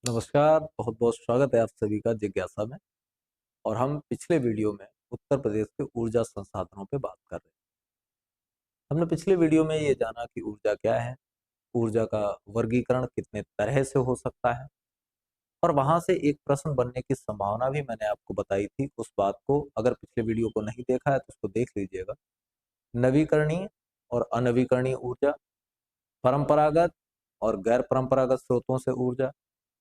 नमस्कार, बहुत बहुत स्वागत है आप सभी का जिज्ञासा में। और हम पिछले वीडियो में उत्तर प्रदेश के ऊर्जा संसाधनों पे बात कर रहे हैं। हमने पिछले वीडियो में ये जाना कि ऊर्जा क्या है, ऊर्जा का वर्गीकरण कितने तरह से हो सकता है, और वहां से एक प्रश्न बनने की संभावना भी मैंने आपको बताई थी। उस बात को अगर पिछले वीडियो को नहीं देखा है तो उसको देख लीजिएगा। नवीकरणीय और अनवीकरणीय ऊर्जा, परंपरागत और गैर परंपरागत स्रोतों से ऊर्जा,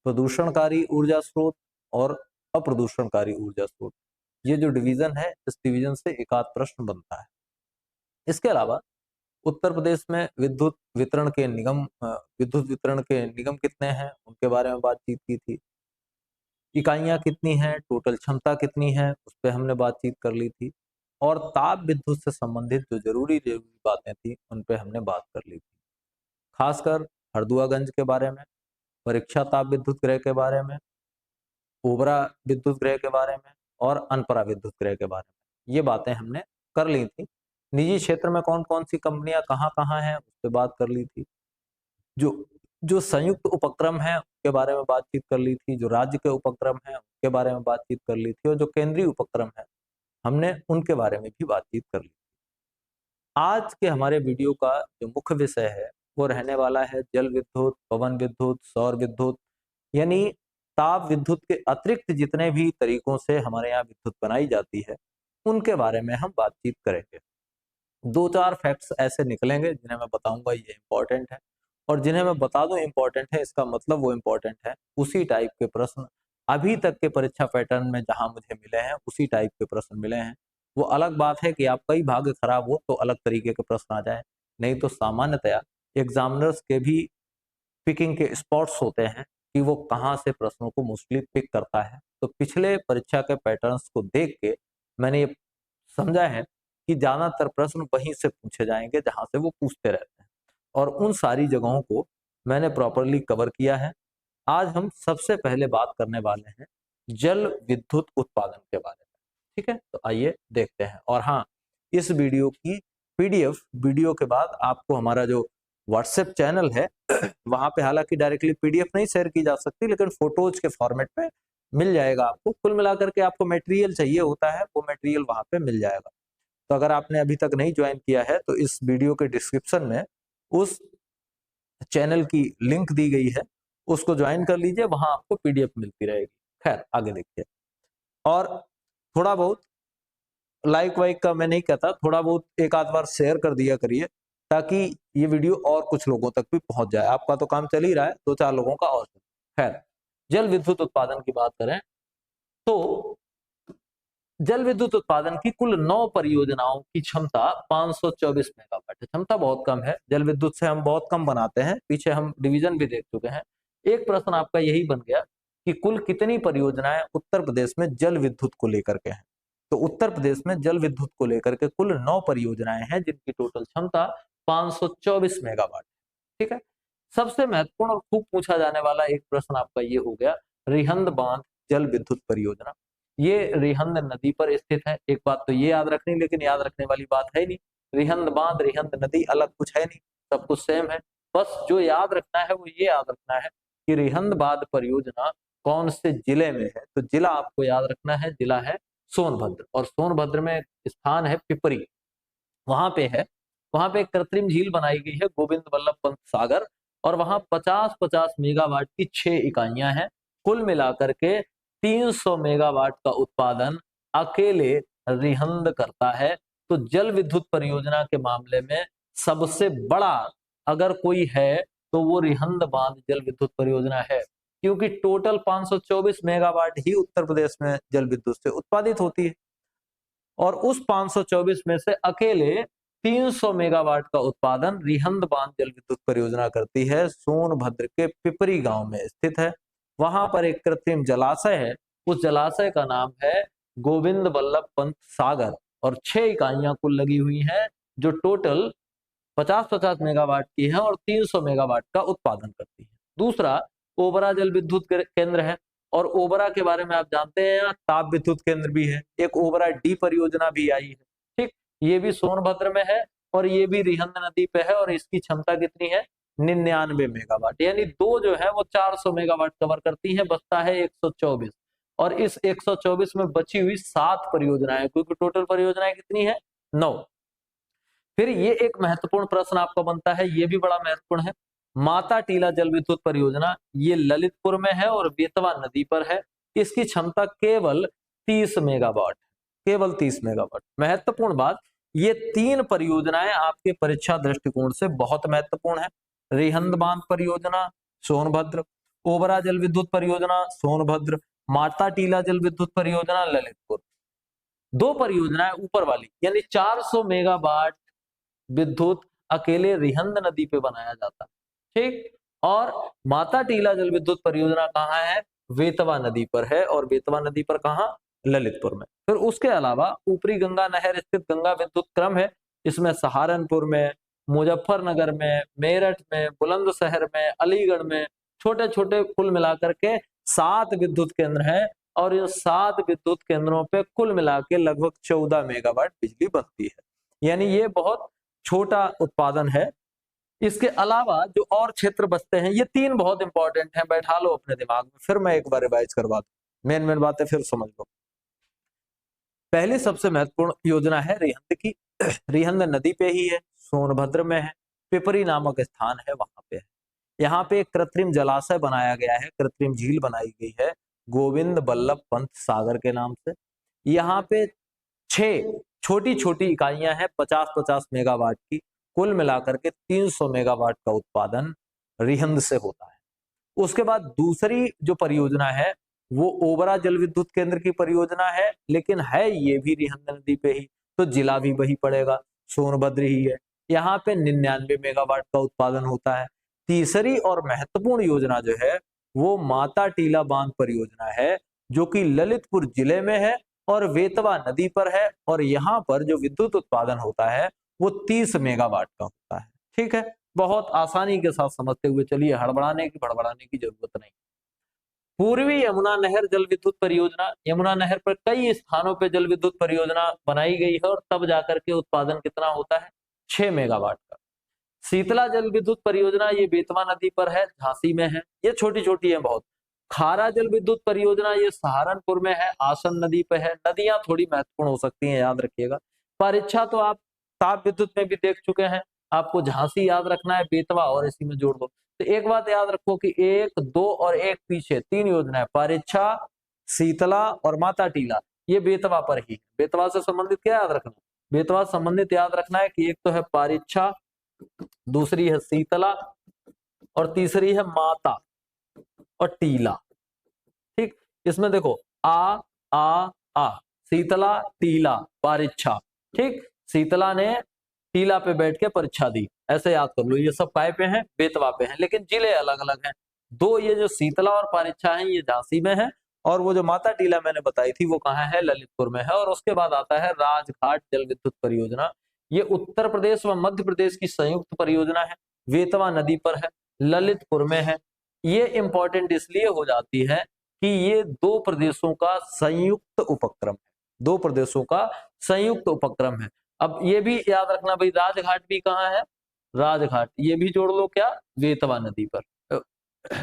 प्रदूषणकारी ऊर्जा स्रोत और अप्रदूषणकारी ऊर्जा स्रोत। ये जो डिवीजन है, इस डिवीजन से एक आध प्रश्न बनता है। इसके अलावा उत्तर प्रदेश में विद्युत वितरण के निगम कितने हैं, उनके बारे में बातचीत की थी। इकाइयां कितनी हैं, टोटल क्षमता कितनी है, उस पर हमने बातचीत कर ली थी। और ताप विद्युत से संबंधित जो जरूरी जरूरी बातें थी उन पे हमने बात कर ली थी। खासकर हरदुआगंज के बारे में, परीक्षा ताप विद्युत गृह के बारे में, ओबरा विद्युत गृह के बारे में और अनपरा विद्युत गृह के बारे में ये बातें हमने कर ली थी। निजी क्षेत्र में कौन कौन सी कंपनियां कहाँ कहाँ हैं उस पर बात कर ली थी। जो जो संयुक्त उपक्रम है उनके बारे में बातचीत कर ली थी। जो राज्य के उपक्रम है उनके बारे में बातचीत कर ली थी। और जो केंद्रीय उपक्रम है हमने उनके बारे में भी बातचीत कर ली। आज के हमारे वीडियो का जो मुख्य विषय है वो रहने वाला है जल विद्युत, पवन विद्युत, सौर विद्युत, यानी ताप विद्युत के अतिरिक्त जितने भी तरीकों से हमारे यहाँ विद्युत बनाई जाती है उनके बारे में हम बातचीत करेंगे। दो चार फैक्ट्स ऐसे निकलेंगे जिन्हें मैं बताऊंगा ये इंपॉर्टेंट है, और जिन्हें मैं बता दूं इंपॉर्टेंट है इसका मतलब वो इंपॉर्टेंट है। उसी टाइप के प्रश्न अभी तक के परीक्षा पैटर्न में जहां मुझे मिले हैं उसी टाइप के प्रश्न मिले हैं। वो अलग बात है कि आपका ही भाग्य खराब हो तो अलग तरीके के प्रश्न आ जाए, नहीं तो सामान्यतया एग्जामिनर्स के भी पिकिंग के स्पॉट्स होते हैं कि वो कहाँ से प्रश्नों को मोस्टली पिक करता है। तो पिछले परीक्षा के पैटर्न्स को देख के मैंने ये समझा है कि ज्यादातर प्रश्न वहीं से पूछे जाएंगे जहां से वो पूछते रहते हैं, और उन सारी जगहों को मैंने प्रॉपरली कवर किया है। आज हम सबसे पहले बात करने वाले हैं जल विद्युत उत्पादन के बारे में। ठीक है, तो आइए देखते हैं। और हाँ, इस वीडियो की पीडीएफ वीडियो के बाद आपको हमारा जो व्हाट्सएप चैनल है वहां पे हालांकि डायरेक्टली पीडीएफ नहीं शेयर की जा सकती, लेकिन फोटोज के फॉर्मेट पे मिल जाएगा आपको। कुल मिलाकर के आपको मटेरियल चाहिए होता है, वो मटेरियल वहां पे मिल जाएगा। तो अगर आपने अभी तक नहीं ज्वाइन किया है तो इस वीडियो के डिस्क्रिप्शन में उस चैनल की लिंक दी गई है, उसको ज्वाइन कर लीजिए, वहां आपको पीडीएफ मिलती रहेगी। खैर आगे देखिए। और थोड़ा बहुत लाइक वाइक का मैं नहीं कहता, थोड़ा बहुत एक आध बार शेयर कर दिया करिए ताकि ये वीडियो और कुछ लोगों तक भी पहुंच जाए। आपका तो काम चल ही रहा है, दो चार लोगों का और। खैर, जल विद्युत उत्पादन की बात करें तो जल विद्युत उत्पादन की कुल 9 परियोजनाओं की क्षमता 524 मेगावाट है। क्षमता बहुत कम है, जल विद्युत से हम बहुत कम बनाते हैं, पीछे हम डिवीजन भी देख चुके हैं। एक प्रश्न आपका यही बन गया कि कुल कितनी परियोजनाएं उत्तर प्रदेश में जल विद्युत को लेकर के हैं। तो उत्तर प्रदेश में जल विद्युत को लेकर के कुल 9 परियोजनाएं हैं जिनकी टोटल क्षमता 524 मेगावाट। ठीक है, सबसे महत्वपूर्ण और खूब पूछा जाने वाला एक प्रश्न आपका ये हो गया रिहंद बांध जल विद्युत परियोजना। ये रिहंद नदी पर स्थित है। एक बात तो ये याद रखनी, लेकिन याद रखने वाली बात है नहीं। रिहंद बांध, रिहंद नदी अलग कुछ है नहीं, सब कुछ सेम है। बस जो याद रखना है वो ये याद रखना है कि रिहंद बांध परियोजना कौन से जिले में है। तो जिला आपको याद रखना है, जिला है सोनभद्र। और सोनभद्र में स्थान है पिपरी, वहां पे है। वहां पे एक कृत्रिम झील बनाई गई है गोविंद वल्लभ पंत सागर, और वहां 50-50 मेगावाट की 6 इकाइयां हैं। कुल मिलाकर के 300 मेगावाट का उत्पादन अकेले रिहंद करता है। तो जल विद्युत परियोजना के मामले में सबसे बड़ा अगर कोई है तो वो रिहंद बांध जल विद्युत परियोजना है, क्योंकि टोटल 524 मेगावाट ही उत्तर प्रदेश में जल विद्युत से उत्पादित होती है। और उस 524 में से अकेले 300 मेगावाट का उत्पादन रिहंद बांध जल विद्युत परियोजना करती है। सोनभद्र के पिपरी गांव में स्थित है। वहां पर एक कृत्रिम जलाशय है, उस जलाशय का नाम है गोविंद वल्लभ पंत सागर, और 6 इकाइयां कुल लगी हुई हैं जो टोटल 50-50 मेगावाट की है और 300 मेगावाट का उत्पादन करती है। दूसरा ओबरा जल विद्युत केंद्र है, और ओबरा के बारे में आप जानते हैं यहाँ ताप विद्युत केंद्र भी है। एक ओबरा डी परियोजना भी आई है। ठीक, ये भी सोनभद्र में है और ये भी रिहंद नदी पे है, और इसकी क्षमता कितनी है 99 मेगावाट, यानी दो जो है वो 400 मेगावाट कवर करती हैं, बचता है 124। और इस 124 में बची हुई 7 परियोजनाएं, क्योंकि टोटल परियोजनाएं कितनी है, 9। फिर ये एक महत्वपूर्ण प्रश्न आपका बनता है, ये भी बड़ा महत्वपूर्ण है। माता टीला जल विद्युत परियोजना ये ललितपुर में है और बेतवा नदी पर है। इसकी क्षमता केवल 30 मेगावाट, केवल 30 मेगावाट। महत्वपूर्ण बात, ये 3 परियोजनाएं आपके परीक्षा दृष्टिकोण से बहुत महत्वपूर्ण है। रिहंद बांध परियोजना सोनभद्र, ओबरा जल विद्युत परियोजना सोनभद्र, माता टीला जल विद्युत परियोजना ललितपुर। 2 परियोजनाएं ऊपर वाली, यानी 400 मेगावाट विद्युत अकेले रिहंद नदी पे बनाया जाता है, ठीक। और माता टीला जल विद्युत परियोजना कहाँ है, बेतवा नदी पर है, और बेतवा नदी पर कहाँ, ललितपुर में। फिर उसके अलावा ऊपरी गंगा नहर स्थित गंगा विद्युत क्रम है, इसमें सहारनपुर में, मुजफ्फरनगर में, मेरठ में, बुलंदशहर में, अलीगढ़ में, छोटे छोटे कुल मिलाकर के 7 विद्युत केंद्र हैं, और इन 7 विद्युत केंद्रों पे कुल मिला के लगभग 14 मेगावाट बिजली बनती है, यानी ये बहुत छोटा उत्पादन है। इसके अलावा जो और क्षेत्र बचते हैं, ये 3 बहुत इंपॉर्टेंट हैं, बैठा लो अपने दिमाग में, फिर मैं एक बार रिवाइज करवा दूं, मेन बातें फिर समझ लो। पहली सबसे महत्वपूर्ण योजना है रिहंद की। रिहंद नदी पे ही है, सोनभद्र में है, पिपरी नामक स्थान है, वहां पे है। यहाँ पे एक कृत्रिम जलाशय बनाया गया है, कृत्रिम झील बनाई गई है गोविंद बल्लभ पंत सागर के नाम से। यहाँ पे 6 छोटी छोटी इकाइयां हैं 50-50 मेगावाट की, कुल मिलाकर के 300 मेगावाट का उत्पादन रिहंद से होता है। उसके बाद दूसरी जो परियोजना है वो ओबरा जल विद्युत केंद्र की परियोजना है, लेकिन है ये भी रिहंद नदी पे ही, तो जिला भी वही पड़ेगा, सोनभद्र ही है। यहाँ पे 99 मेगावाट का उत्पादन होता है। तीसरी और महत्वपूर्ण योजना जो है वो माता टीला बांध परियोजना है, जो कि ललितपुर जिले में है और बेतवा नदी पर है, और यहाँ पर जो विद्युत उत्पादन होता है वो 30 मेगावाट का होता है, ठीक है। बहुत आसानी के साथ समझते हुए चलिए, हड़बड़ाने की जरूरत नहीं। पूर्वी यमुना नहर जल विद्युत परियोजना, यमुना नहर पर कई स्थानों पे जल विद्युत परियोजना बनाई गई है, और तब जाकर के उत्पादन कितना होता है, 6 मेगावाट का। शीतला जल विद्युत परियोजना ये बेतवा नदी पर है, झांसी में है, ये छोटी छोटी है बहुत। खारा जल विद्युत परियोजना ये सहारनपुर में है, आसन नदी पे है। नदियां थोड़ी महत्वपूर्ण हो सकती हैं, याद रखिएगा। परीक्षा तो आप ताप विद्युत में भी देख चुके हैं, आपको झांसी याद रखना है, बेतवा और इसी में जोड़ दो। तो एक बात याद रखो कि 1, 2 और 1 पीछे 3 योजनाएं, परीक्षा, शीतला और माता टीला, ये बेतवा पर ही। बेतवा से संबंधित क्या याद रखना, बेतवा से संबंधित याद रखना है कि एक तो है परीक्षा, दूसरी है शीतला, और तीसरी है माता और टीला, ठीक। इसमें देखो आ आ आ, शीतला टीला परीक्षा, ठीक। शीतला ने टीला पे बैठ के परीक्षा दी, ऐसे याद कर लो। ये सब काय पे हैं, बेतवा पे हैं, लेकिन जिले अलग अलग हैं। दो ये जो शीतला और परीक्षा है ये झांसी में है, और वो जो माता टीला मैंने बताई थी वो कहाँ है, ललितपुर में है। और उसके बाद आता है राजघाट जल विद्युत परियोजना, ये उत्तर प्रदेश व मध्य प्रदेश की संयुक्त परियोजना है, बेतवा नदी पर है, ललितपुर में है। ये इंपॉर्टेंट इसलिए हो जाती है कि ये 2 प्रदेशों का संयुक्त उपक्रम है, 2 प्रदेशों का संयुक्त उपक्रम है। अब ये भी याद रखना भाई, राजघाट भी कहाँ है, राजघाट ये भी जोड़ लो, क्या, बेतवा नदी पर,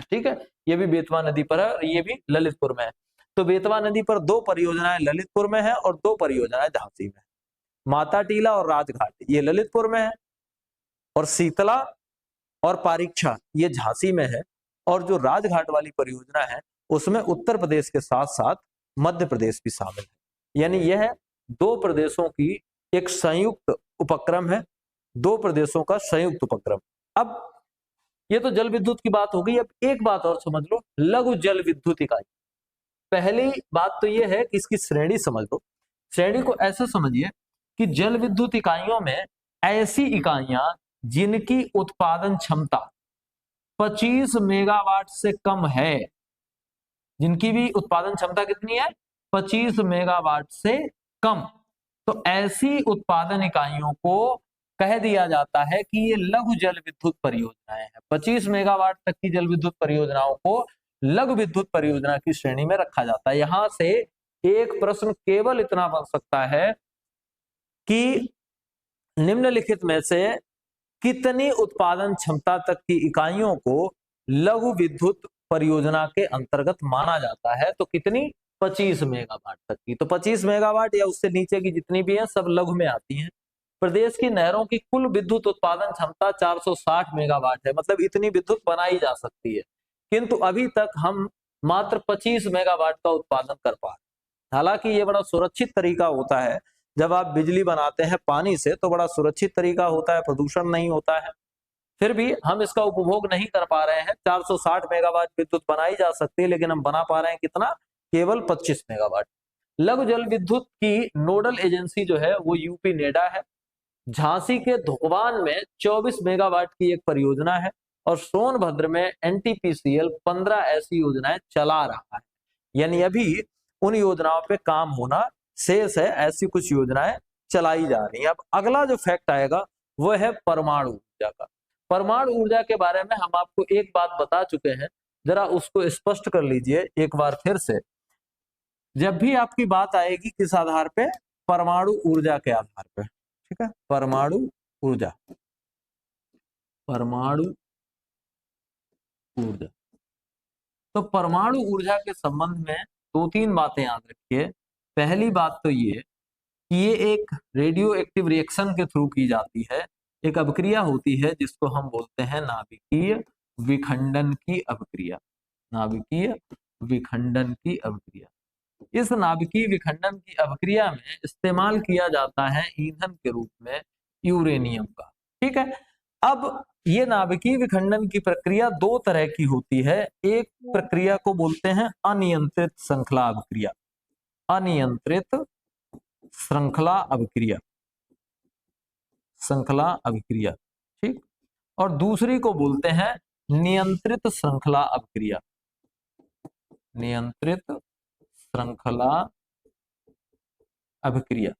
ठीक है। ये भी बेतवा नदी पर है और ये भी ललितपुर में है। तो बेतवा नदी पर 2 परियोजनाएं ललितपुर में है और 2 परियोजनाएं झांसी में है। माता टीला और राजघाट ये ललितपुर में है, और शीतला और परीक्षा ये झांसी में है, और जो राजघाट वाली परियोजना है उसमें उत्तर प्रदेश के साथ साथ मध्य प्रदेश भी शामिल है। यानी यह 2 प्रदेशों की एक संयुक्त उपक्रम है, 2 प्रदेशों का संयुक्त उपक्रम। अब ये तो जल विद्युत की बात हो गई। अब एक बात और समझ लो, लघु जल विद्युत इकाई। पहली बात तो ये है कि इसकी श्रेणी समझ लो। श्रेणी को ऐसे समझिए कि जल विद्युत इकाइयों में ऐसी इकाइयां जिनकी उत्पादन क्षमता 25 मेगावाट से कम है, जिनकी भी उत्पादन क्षमता कितनी है, 25 मेगावाट से कम, तो ऐसी उत्पादन इकाइयों को कह दिया जाता है कि ये लघु जल विद्युत परियोजनाएं हैं। 25 मेगावाट तक की जल विद्युत परियोजनाओं को लघु विद्युत परियोजना की श्रेणी में रखा जाता है। यहां से एक प्रश्न केवल इतना बन सकता है कि निम्नलिखित में से कितनी उत्पादन क्षमता तक की इकाइयों को लघु विद्युत परियोजना के अंतर्गत माना जाता है? तो कितनी? 25 मेगावाट तक की। तो 25 मेगावाट या उससे नीचे की जितनी भी है सब लघु में आती हैं। प्रदेश की नहरों की कुल विद्युत उत्पादन क्षमता 460 मेगावाट है, मतलब इतनी विद्युत बनाई जा सकती है, किंतु अभी तक हम मात्र 25 मेगावाट का उत्पादन कर पा रहे हैं। हालांकि ये बड़ा सुरक्षित तरीका होता है, जब आप बिजली बनाते हैं पानी से तो बड़ा सुरक्षित तरीका होता है, प्रदूषण नहीं होता है, फिर भी हम इसका उपभोग नहीं कर पा रहे हैं। 460 मेगावाट विद्युत बनाई जा सकती है, लेकिन हम बना पा रहे हैं कितना? केवल 25 मेगावाट। लघु जल विद्युत की नोडल एजेंसी जो है वो यूपी नेडा है। झांसी के धोबान में 24 मेगावाट की एक परियोजना है और सोनभद्र में एनटीपीसीएल 15 ऐसी योजनाएं चला रहा है। यानी अभी उन योजनाओं पे काम होना शेष है, ऐसी कुछ योजनाएं चलाई जा रही हैं। अब अगला जो फैक्ट आएगा वो है परमाणु ऊर्जा का। परमाणु ऊर्जा के बारे में हम आपको एक बात बता चुके हैं, जरा उसको स्पष्ट कर लीजिए एक बार फिर से। जब भी आपकी बात आएगी किस आधार पे? परमाणु ऊर्जा के आधार पे, ठीक है? परमाणु ऊर्जा, परमाणु ऊर्जा। तो परमाणु ऊर्जा के संबंध में दो तीन बातें याद रखिए। पहली बात तो ये कि ये एक रेडियो एक्टिव रिएक्शन के थ्रू की जाती है। एक अभिक्रिया होती है जिसको हम बोलते हैं नाभिकीय विखंडन की अभिक्रिया। नाभिकीय विखंडन की अभिक्रिया। इस नाभिकीय विखंडन की अभिक्रिया में इस्तेमाल किया जाता है ईंधन के रूप में यूरेनियम का, ठीक है? अब ये नाभिकीय विखंडन की प्रक्रिया दो तरह की होती है। एक प्रक्रिया को बोलते हैं अनियंत्रित श्रृंखला अभिक्रिया, अनियंत्रित श्रृंखला अभिक्रिया, श्रृंखला अभिक्रिया, ठीक? और दूसरी को बोलते हैं नियंत्रित श्रृंखला अभिक्रिया, नियंत्रित श्रृंखला अभिक्रिया।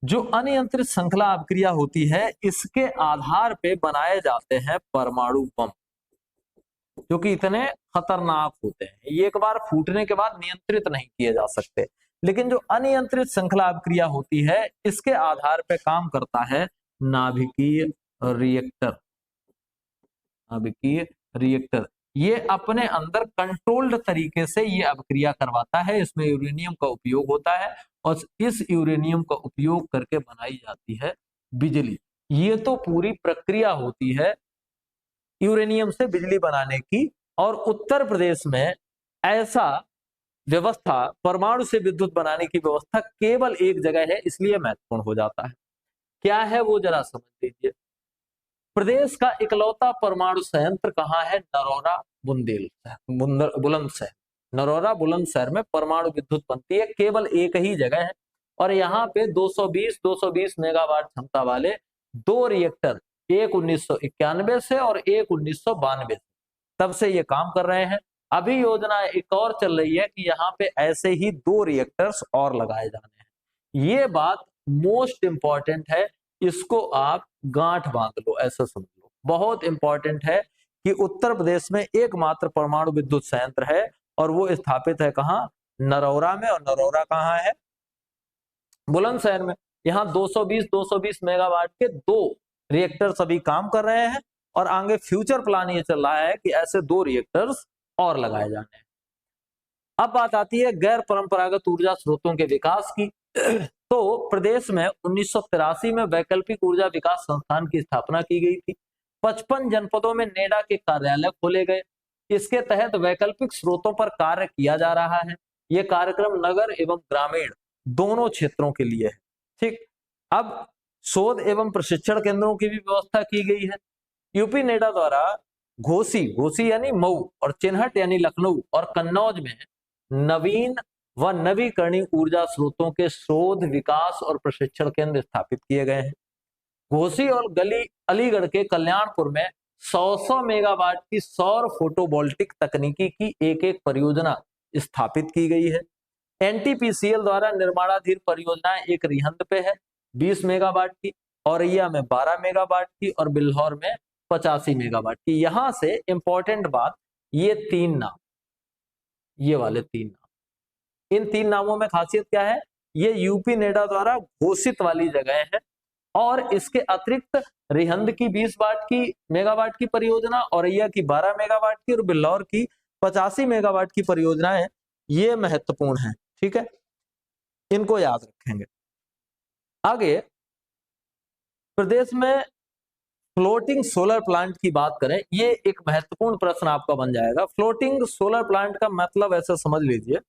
जो अनियंत्रित श्रृंखला अभिक्रिया होती है इसके आधार पे बनाए जाते हैं परमाणु बम, जो कि इतने खतरनाक होते हैं। ये एक बार फूटने के बाद नियंत्रित नहीं किए जा सकते, लेकिन जो अनियंत्रित श्रृंखला अभिक्रिया होती है इसके आधार पे काम करता है नाभिकीय रिएक्टर। नाभिकीय रिएक्टर ये अपने अंदर कंट्रोल्ड तरीके से ये अभिक्रिया करवाता है। इसमें यूरेनियम का उपयोग होता है और इस यूरेनियम का उपयोग करके बनाई जाती है बिजली। ये तो पूरी प्रक्रिया होती है यूरेनियम से बिजली बनाने की। और उत्तर प्रदेश में ऐसा व्यवस्था, परमाणु से विद्युत बनाने की व्यवस्था केवल एक जगह है, इसलिए महत्वपूर्ण हो जाता है। क्या है वो जरा समझ लीजिए। प्रदेश का इकलौता परमाणु संयंत्र कहाँ है? नरौरा बुलंदशहर। नरौरा बुलंदशहर में परमाणु विद्युत बनती है, केवल एक ही जगह है। और यहाँ पे 220 मेगावाट क्षमता वाले दो रिएक्टर, एक 1991 से और एक 1992 से, तब से ये काम कर रहे हैं। अभी योजना एक और चल रही है कि यहाँ पे ऐसे ही दो रिएक्टर्स और लगाए जाने हैं। ये बात मोस्ट इंपॉर्टेंट है, इसको आप गांठ बांध लो, ऐसा समझ लो। बहुत इंपॉर्टेंट है कि उत्तर प्रदेश में एकमात्र परमाणु विद्युत संयंत्र है और वो स्थापित है कहाँ? नरौरा में। और नरौरा कहाँ है? बुलंदशहर में। यहाँ 220 मेगावाट के दो रिएक्टर्स अभी काम कर रहे हैं और आगे फ्यूचर प्लान ये चल रहा है कि ऐसे दो रिएक्टर्स और लगाए जाने हैं। अब बात आती है गैर परंपरागत ऊर्जा स्रोतों के विकास की। तो प्रदेश में 1983 में वैकल्पिक ऊर्जा विकास संस्थान की स्थापना की गई थी। 55 जनपदों में नेडा के कार्यालय खोले गए। इसके तहत वैकल्पिक स्रोतों पर कार्य किया जा रहा है। यह कार्यक्रम नगर एवं ग्रामीण दोनों क्षेत्रों के लिए है, ठीक? अब शोध एवं प्रशिक्षण केंद्रों की भी व्यवस्था की गई है। यूपी नेडा द्वारा घोसी यानी मऊ और चिन्हट यानी लखनऊ और कन्नौज में नवीन व नवीकरणीय ऊर्जा स्रोतों के शोध, विकास और प्रशिक्षण केंद्र स्थापित किए गए हैं। घोसी और अलीगढ़ के कल्याणपुर में 100 मेगावाट की सौर फोटोवोल्टिक तकनीकी की एक परियोजना स्थापित की गई है। एनटीपीसीएल द्वारा निर्माणाधीन परियोजनाएं एक रिहंद पे है 20 मेगावाट की, औरैया में 12 मेगावाट की और बिल्हौर में 85 मेगावाट की। यहां से इंपॉर्टेंट बात, ये तीन नाम, ये वाले तीन नाम, इन तीन नामों में खासियत क्या है? ये यूपी नेडा द्वारा घोषित वाली जगह है और इसके अतिरिक्त रिहंद की 20 वाट की मेगावाट की परियोजना, औरैया की 12 मेगावाट की और बिल्लौर की 85 मेगावाट की परियोजनाएं ये महत्वपूर्ण है। ठीक है, इनको याद रखेंगे। आगे प्रदेश में फ्लोटिंग सोलर प्लांट की बात करें, ये एक महत्वपूर्ण प्रश्न आपका बन जाएगा। फ्लोटिंग सोलर प्लांट का मतलब ऐसा समझ लीजिए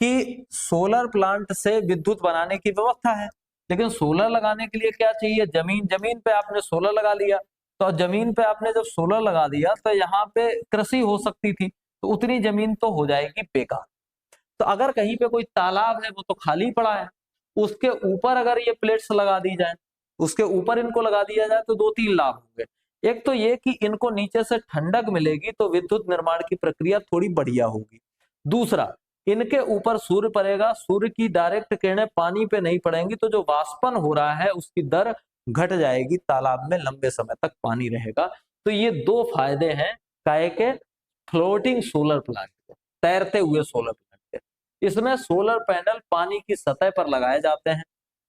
कि सोलर प्लांट से विद्युत बनाने की व्यवस्था है, लेकिन सोलर लगाने के लिए क्या चाहिए? जमीन। जमीन पे आपने सोलर लगा लिया, तो जमीन पे आपने जब सोलर लगा दिया तो यहाँ पे कृषि हो सकती थी, तो उतनी जमीन तो हो जाएगी बेकार। तो अगर कहीं पे कोई तालाब है वो तो खाली पड़ा है, उसके ऊपर अगर ये प्लेट्स लगा दी जाए, उसके ऊपर इनको लगा दिया जाए तो 2-3 लाभ होंगे। एक तो ये कि इनको नीचे से ठंडक मिलेगी तो विद्युत निर्माण की प्रक्रिया थोड़ी बढ़िया होगी। दूसरा, इनके ऊपर सूर्य पड़ेगा, सूर्य की डायरेक्ट किरणें पानी पे नहीं पड़ेंगी, तो जो वाष्पन हो रहा है उसकी दर घट जाएगी, तालाब में लंबे समय तक पानी रहेगा। तो ये 2 फायदे हैं काहे के? फ्लोटिंग सोलर प्लांट के, तैरते हुए सोलर प्लांट के। इसमें सोलर पैनल पानी की सतह पर लगाए जाते हैं,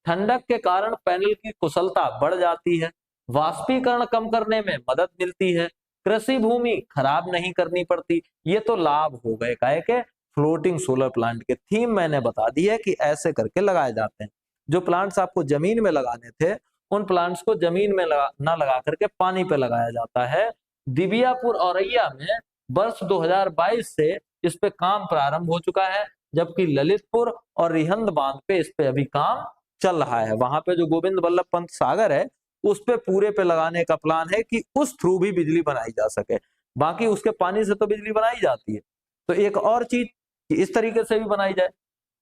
ठंडक के कारण पैनल की कुशलता बढ़ जाती है, वाष्पीकरण कम करने में मदद मिलती है, कृषि भूमि खराब नहीं करनी पड़ती। ये तो लाभ हो गए काहे के? फ्लोटिंग सोलर प्लांट के। थीम मैंने बता दी है कि ऐसे करके लगाए जाते हैं। जो प्लांट्स आपको जमीन में लगाने थे, उन प्लांट्स को जमीन में ना लगा करके पानी पे लगाया जाता है। दिबियापुर औरैया में वर्ष 2022 से इस पे काम प्रारंभ हो चुका है, जबकि ललितपुर और रिहंद बांध पे इस पे अभी काम चल रहा है। वहां पे जो गोविंद वल्लभ पंत सागर है, उस पे पूरे पे लगाने का प्लान है कि उस थ्रू भी बिजली बनाई जा सके। बाकी उसके पानी से तो बिजली बनाई जाती है, तो एक और चीज कि इस तरीके से भी बनाई जाए।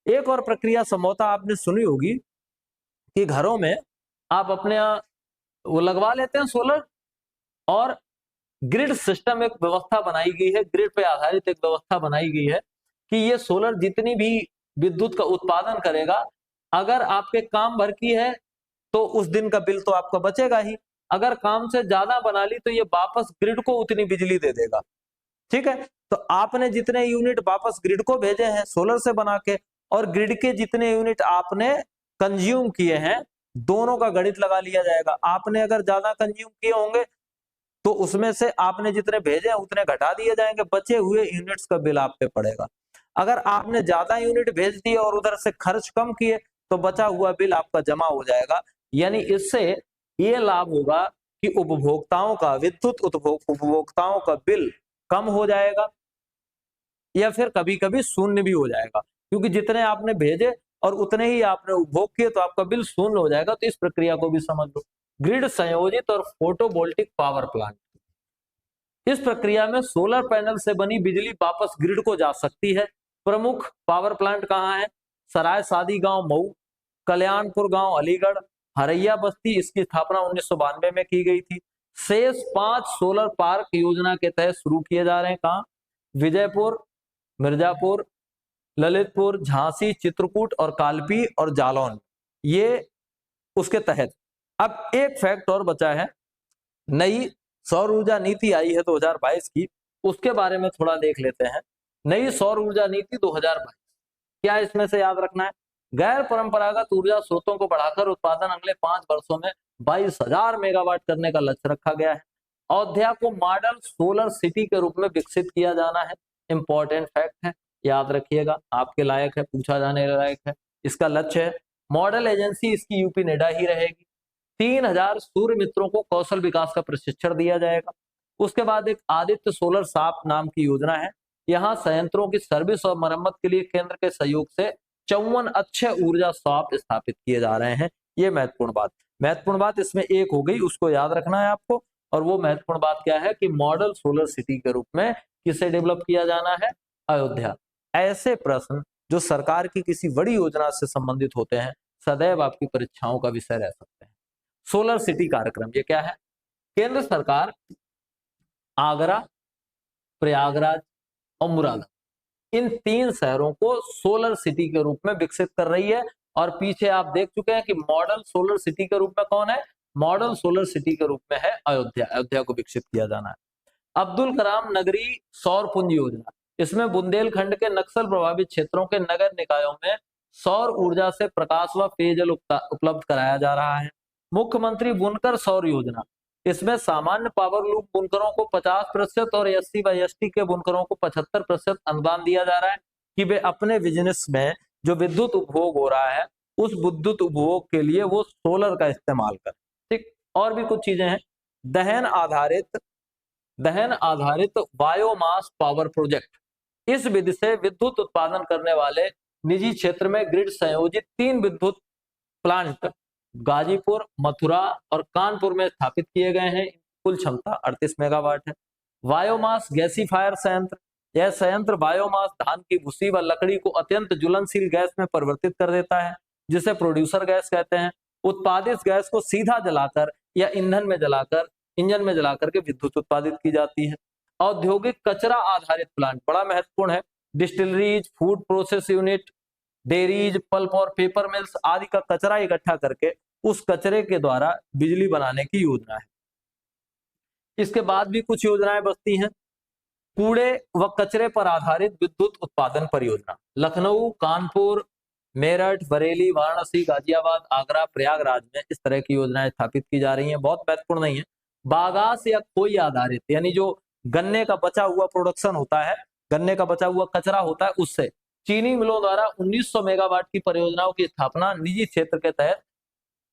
एक और प्रक्रिया संभवतः आपने सुनी होगी कि घरों में आप अपने यहाँ वो लगवा लेते हैं सोलर, और ग्रिड सिस्टम एक व्यवस्था बनाई गई है, ग्रिड पे आधारित एक व्यवस्था बनाई गई है कि ये सोलर जितनी भी विद्युत का उत्पादन करेगा, अगर आपके काम भर की है तो उस दिन का बिल तो आपका बचेगा ही, अगर काम से ज्यादा बना ली तो ये वापस ग्रिड को उतनी बिजली दे देगा। ठीक है, तो आपने जितने यूनिट वापस ग्रिड को भेजे हैं सोलर से बना के, और ग्रिड के जितने यूनिट आपने कंज्यूम किए हैं, दोनों का गणित लगा लिया जाएगा। आपने अगर ज्यादा कंज्यूम किए होंगे तो उसमें से आपने जितने भेजे हैं उतने घटा दिए जाएंगे, बचे हुए यूनिट्स का बिल आप पे पड़ेगा। अगर आपने ज्यादा यूनिट भेज दिए और उधर से खर्च कम किए तो बचा हुआ बिल आपका जमा हो जाएगा। यानी इससे ये लाभ होगा कि उपभोक्ताओं का, विद्युत उपभोक्ताओं का बिल कम हो जाएगा, या फिर कभी कभी शून्य भी हो जाएगा, क्योंकि जितने आपने भेजे और उतने ही आपने उपभोग किए तो आपका बिल शून्य हो जाएगा। तो इस प्रक्रिया को भी समझ लो। ग्रिड संयोजित और फोटोवोल्टिक पावर प्लांट, इस प्रक्रिया में सोलर पैनल से बनी बिजली वापस ग्रिड को जा सकती है। प्रमुख पावर प्लांट कहाँ है? सराय सादी गांव मऊ, कल्याणपुर गांव अलीगढ़, हरैया बस्ती। इसकी स्थापना 1992 में की गई थी। शेष 5 सोलर पार्क योजना के तहत शुरू किए जा रहे हैं। कहाँ? विजयपुर, मिर्जापुर, ललितपुर, झांसी, चित्रकूट और कालपी और जालौन, ये उसके तहत। अब एक फैक्ट और बचा है, नई सौर ऊर्जा नीति आई है 2022 की, उसके बारे में थोड़ा देख लेते हैं। नई सौर ऊर्जा नीति 2022, क्या इसमें से याद रखना है? गैर परंपरागत ऊर्जा स्रोतों को बढ़ाकर उत्पादन अगले 5 वर्षों में 22,000 मेगावाट करने का लक्ष्य रखा गया है। अयोध्या को मॉडल सोलर सिटी के रूप में विकसित किया जाना है। इंपॉर्टेंट फैक्ट है, याद रखिएगा, आपके लायक है, पूछा जाने लायक है। इसका लक्ष्य है, मॉडल एजेंसी इसकी यूपी नेडा ही रहेगी। 3,000 सूर्य मित्रों को कौशल विकास का प्रशिक्षण दिया जाएगा। उसके बाद एक आदित्य सोलर साप नाम की योजना है। यहाँ संयंत्रों की सर्विस और मरम्मत के लिए केंद्र के सहयोग से 54 अक्षय ऊर्जा शॉप स्थापित किए जा रहे हैं। ये महत्वपूर्ण बात इसमें एक हो गई, उसको याद रखना है आपको। और वो महत्वपूर्ण बात क्या है कि मॉडल सोलर सिटी के रूप में किसे डेवलप किया जाना है? अयोध्या। ऐसे प्रश्न जो सरकार की किसी बड़ी योजना से संबंधित होते हैं, सदैव आपकी परीक्षाओं का विषय रह सकते हैं। सोलर सिटी कार्यक्रम, ये क्या है? केंद्र सरकार आगरा, प्रयागराज और मुरादाबाद, इन 3 शहरों को सोलर सिटी के रूप में विकसित कर रही है। और पीछे आप देख चुके हैं कि मॉडल सोलर सिटी के रूप में कौन है? मॉडल सोलर सिटी के रूप में है अयोध्या। अयोध्या को विकसित किया जाना है। अब्दुल कलाम नगरी सौर पुंज योजना, इसमें बुंदेलखंड के नक्सल प्रभावित क्षेत्रों के नगर निकायों में सौर ऊर्जा से प्रकाश व पेयजल उपलब्ध कराया जा रहा है। मुख्यमंत्री बुनकर सौर योजना, इसमें सामान्य पावर लूम बुनकरों को 50% और SC/ST के बुनकरों को 75% अनुदान दिया जा रहा है कि वे अपने बिजनेस में जो विद्युत उपभोग हो रहा है उस विद्युत उपभोग के लिए वो सोलर का इस्तेमाल करें। ठीक, और भी कुछ चीजें हैं। दहन आधारित बायोमास पावर प्रोजेक्ट, इस विधि से विद्युत उत्पादन करने वाले निजी क्षेत्र में ग्रिड संयोजित 3 विद्युत प्लांट गाजीपुर, मथुरा और कानपुर में स्थापित किए गए हैं। कुल क्षमता 38 मेगावाट है। बायोमास गैसीफायर संयंत्र, यह संयंत्र बायोमास धान की भूसी व लकड़ी को अत्यंत ज्वलनशील गैस में परिवर्तित कर देता है, जिसे प्रोड्यूसर गैस कहते हैं। उत्पादित गैस को सीधा जलाकर या इंजन में जलाकर के विद्युत उत्पादित की जाती है। औद्योगिक कचरा आधारित प्लांट बड़ा महत्वपूर्ण है। Distilleries, food process unit, dairies, pulp और पेपर मिल्स आदि का कचरा इकट्ठा करके उस कचरे के द्वारा बिजली बनाने की योजना है। इसके बाद भी कुछ योजनाएं बचती हैं। कूड़े व कचरे पर आधारित विद्युत उत्पादन परियोजना, लखनऊ, कानपुर, मेरठ, बरेली, वाराणसी, गाजियाबाद, आगरा, प्रयागराज में इस तरह की योजनाएं स्थापित की जा रही हैं। बहुत महत्वपूर्ण नहीं है। बागास या खोई आधारित, यानी जो गन्ने का बचा हुआ प्रोडक्शन होता है, गन्ने का बचा हुआ कचरा होता है, उससे चीनी मिलों द्वारा 1900 मेगावाट की परियोजनाओं की स्थापना निजी क्षेत्र के तहत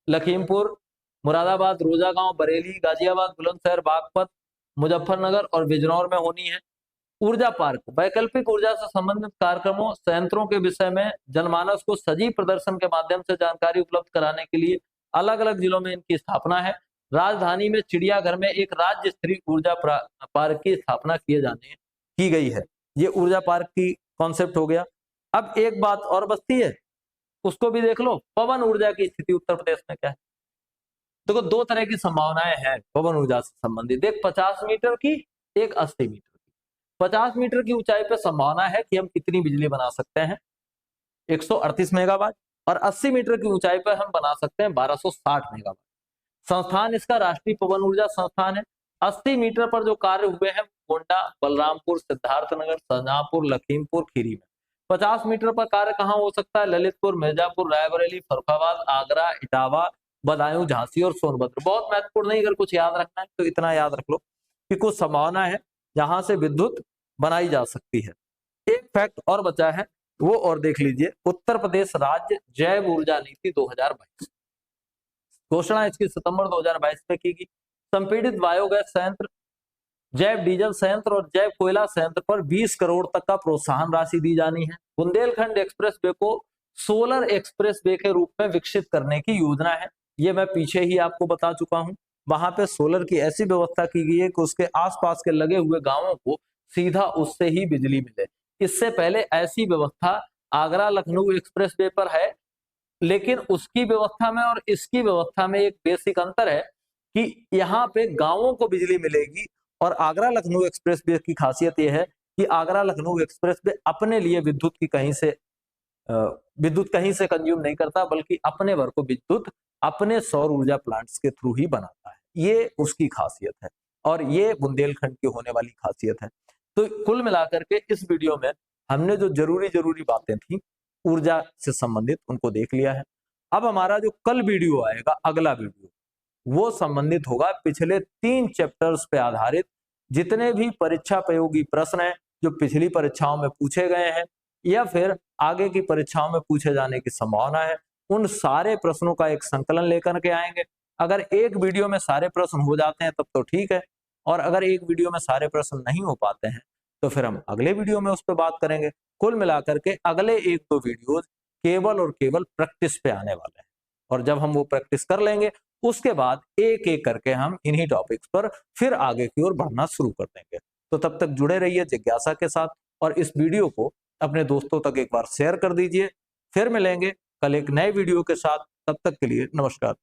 लखीमपुर, मुरादाबाद, रोजागांव, बरेली, गाजियाबाद, बुलंदशहर, बागपत, मुजफ्फरनगर और बिजनौर में होनी है। ऊर्जा पार्क, वैकल्पिक ऊर्जा से संबंधित कार्यक्रमों, संयंत्रों के विषय में जनमानस को सजीव प्रदर्शन के माध्यम से जानकारी उपलब्ध कराने के लिए अलग अलग जिलों में इनकी स्थापना है। राजधानी में चिड़ियाघर में एक राज्य स्तरीय ऊर्जा पार्क की स्थापना की गई है। ये ऊर्जा पार्क की कॉन्सेप्ट हो गया। अब एक बात और बचती है, उसको भी देख लो। पवन ऊर्जा की स्थिति उत्तर प्रदेश में क्या है? देखो, 2 तरह की संभावनाएं हैं पवन ऊर्जा से संबंधित, एक 50 मीटर की, एक 80 मीटर की। 50 मीटर की ऊंचाई पर संभावना है कि हम कितनी बिजली बना सकते हैं, 138 मेगावाट, और 80 मीटर की ऊंचाई पर हम बना सकते हैं 1260 मेगावाट। संस्थान इसका राष्ट्रीय पवन ऊर्जा संस्थान है। 80 मीटर पर जो कार्य हुए हैं गोंडा, बलरामपुर, सिद्धार्थनगर, शाहजहांपुर, लखीमपुर खीरी में। 50 मीटर पर कार्य कहाँ हो सकता है? ललितपुर, मिर्जापुर, रायबरेली, फर्रुखाबाद, आगरा, इटावा, बदायूं, झांसी और सोनभद्र। बहुत महत्वपूर्ण नहीं, अगर कुछ याद रखना है तो इतना याद रख लो कि कुछ संभावना है जहां से विद्युत बनाई जा सकती है। एक फैक्ट और बचा है, वो और देख लीजिए। उत्तर प्रदेश राज्य जैव ऊर्जा नीति 2022, घोषणा इसकी सितंबर 2022 में की गई। संपीड़ित बायोगैस संयंत्र, जैव डीजल संयंत्र और जैव कोयला संयंत्र पर 20 करोड़ तक का प्रोत्साहन राशि दी जानी है। बुंदेलखंड एक्सप्रेस वे को सोलर एक्सप्रेस वे के रूप में विकसित करने की योजना है। ये मैं पीछे ही आपको बता चुका हूं। वहां पे सोलर की ऐसी व्यवस्था की गई है कि उसके आसपास के लगे हुए गांवों को सीधा उससे ही बिजली मिले। इससे पहले ऐसी व्यवस्था आगरा लखनऊ एक्सप्रेस वे पर है, लेकिन उसकी व्यवस्था में और इसकी व्यवस्था में एक बेसिक अंतर है कि यहाँ पे गांवों को बिजली मिलेगी, और आगरा लखनऊ एक्सप्रेस वे की खासियत यह है कि आगरा लखनऊ एक्सप्रेस वे अपने लिए विद्युत कहीं से कंज्यूम नहीं करता, बल्कि अपने भर को विद्युत अपने सौर ऊर्जा प्लांट्स के थ्रू ही बनाता है। ये उसकी खासियत है, और ये बुंदेलखंड की होने वाली खासियत है। तो कुल मिलाकर के इस वीडियो में हमने जो जरूरी बातें थी ऊर्जा से संबंधित, उनको देख लिया है। अब हमारा जो कल वीडियो आएगा, अगला वीडियो, वो संबंधित होगा पिछले 3 चैप्टर्स पे आधारित जितने भी परीक्षा प्रयोगी प्रश्न हैं जो पिछली परीक्षाओं में पूछे गए हैं या फिर आगे की परीक्षाओं में पूछे जाने की संभावना है, उन सारे प्रश्नों का एक संकलन लेकर के आएंगे। अगर एक वीडियो में सारे प्रश्न हो जाते हैं तब तो ठीक है, और अगर एक वीडियो में सारे प्रश्न नहीं हो पाते हैं तो फिर हम अगले वीडियो में उस पर बात करेंगे। कुल मिलाकर के अगले 1-2 वीडियोज केवल और केवल प्रैक्टिस पे आने वाले हैं, और जब हम वो प्रैक्टिस कर लेंगे उसके बाद एक एक करके हम इन्हीं टॉपिक्स पर फिर आगे की ओर बढ़ना शुरू कर देंगे। तो तब तक जुड़े रहिए जिज्ञासा के साथ, और इस वीडियो को अपने दोस्तों तक एक बार शेयर कर दीजिए। फिर मिलेंगे कल एक नए वीडियो के साथ, तब तक के लिए नमस्कार।